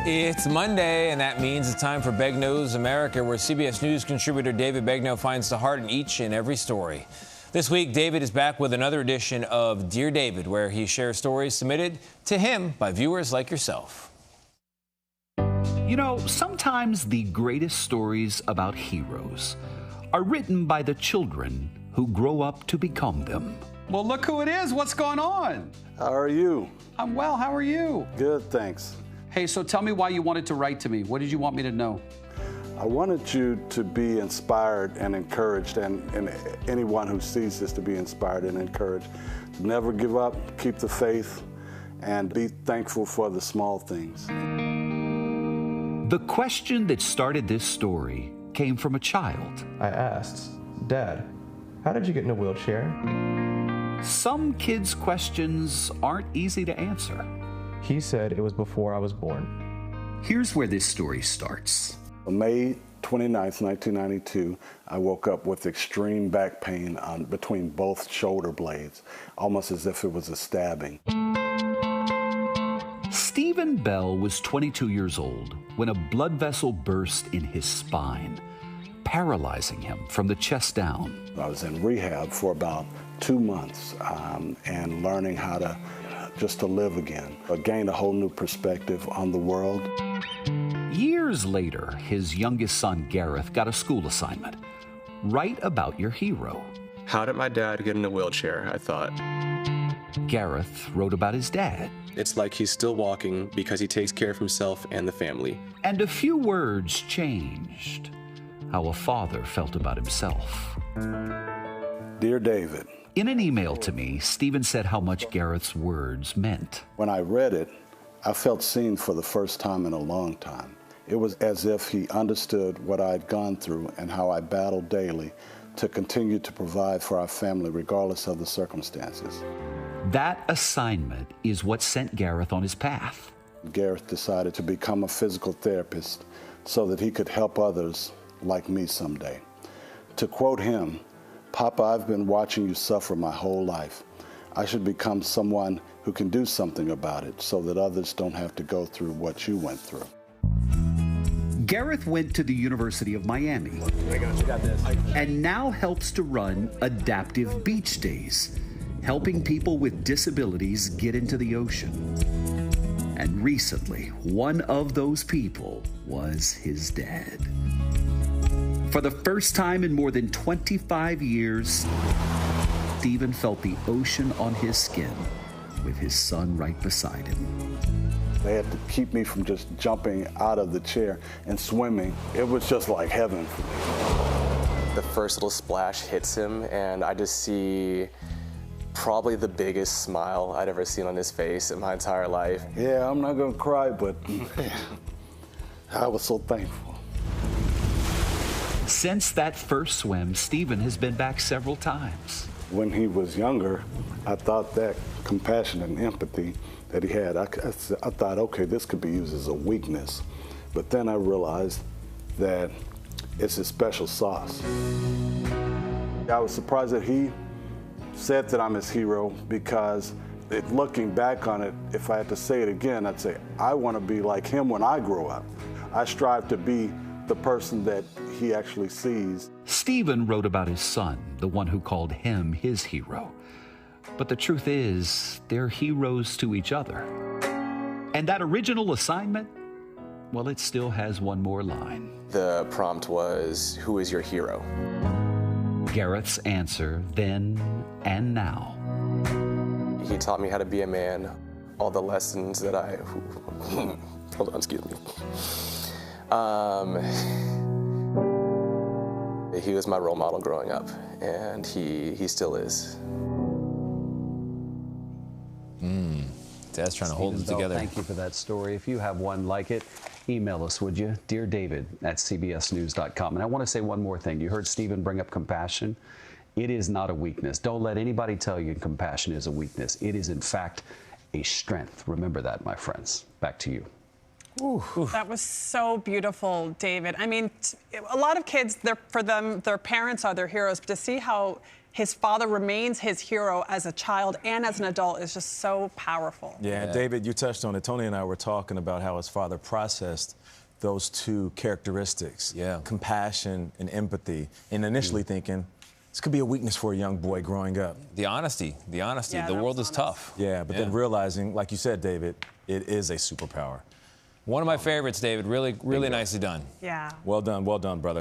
It's Monday, and that means it's time for Beg Knows America, where CBS News contributor David Begnaud finds the heart in each and every story. This week, David is back with another edition of Dear David, where he shares stories submitted to him by viewers like yourself. You know, sometimes the greatest stories about heroes are written by the children who grow up to become them. Well, look who it is. What's going on? How are you? I'm well. How are you? Good, thanks. Hey, so tell me why you wanted to write to me. What did you want me to know? I wanted you to be inspired and encouraged, and anyone who sees this to be inspired and encouraged. Never give up, keep the faith, and be thankful for the small things. The question that started this story came from a child. I asked, Dad, how did you get in a wheelchair? Some kids' questions aren't easy to answer. He said it was before I was born. Here's where this story starts. On May 29th, 1992, I woke up with extreme back pain between both shoulder blades, almost as if it was a stabbing. Stephen Bell was 22 years old when a blood vessel burst in his spine, paralyzing him from the chest down. I was in rehab for about 2 months and learning how to just to live again. I gained a whole new perspective on the world. Years later, his youngest son, Gareth, got a school assignment. Write about your hero. How did my dad get in a wheelchair, I thought. Gareth wrote about his dad. It's like he's still walking because he takes care of himself and the family. And a few words changed how a father felt about himself. Dear David. In an email to me, Stephen said how much Gareth's words meant. When I read it, I felt seen for the first time in a long time. It was as if he understood what I had gone through and how I battled daily to continue to provide for our family regardless of the circumstances. That assignment is what sent Gareth on his path. Gareth decided to become a physical therapist so that he could help others like me someday. To quote him, "Papa, I've been watching you suffer my whole life. I should become someone who can do something about it so that others don't have to go through what you went through." Gareth went to the University of Miami. I got this. And now helps to run Adaptive Beach Days, helping people with disabilities get into the ocean. And recently, one of those people was his dad. For the first time in more than 25 years, Stephen felt the ocean on his skin with his son right beside him. They had to keep me from just jumping out of the chair and swimming. It was just like heaven for me. The first little splash hits him, and I just see probably the biggest smile I'd ever seen on his face in my entire life. Yeah, I'm not gonna cry, but I was so thankful. Since that first swim, Stephen has been back several times. When he was younger, I thought that compassion and empathy that he had, I thought, okay, this could be used as a weakness. But then I realized that it's his special sauce. I was surprised that he said that I'm his hero because looking back on it, if I had to say it again, I'd say, I want to be like him when I grow up. I strive to be the person that he actually sees. Stephen wrote about his son, the one who called him his hero. But the truth is, they're heroes to each other. And that original assignment, well, it still has one more line. The prompt was, who is your hero? Gareth's answer then and now. He taught me how to be a man, all the lessons that I, hold on, excuse me. He was my role model growing up, and he still is. Dad's trying to hold it together. Thank you for that story. If you have one like it, email us, would you? Dear David at cbsnews.com. And I want to say one more thing. You heard Stephen bring up compassion. It is not a weakness. Don't let anybody tell you compassion is a weakness. It is, in fact, a strength. Remember that, my friends. Back to you. Ooh. That was so beautiful, David. I mean, a lot of kids, for them, their parents are their heroes. But to see how his father remains his hero as a child and as an adult is just so powerful. Yeah, David, you touched on it. Tony and I were talking about how his father processed those two characteristics, compassion and empathy, and initially thinking, this could be a weakness for a young boy growing up. The honesty. Yeah, the world is tough. Yeah, but then realizing, like you said, David, it is a superpower. One of my favorites, David. Really nicely done. Yeah. Well done, brother.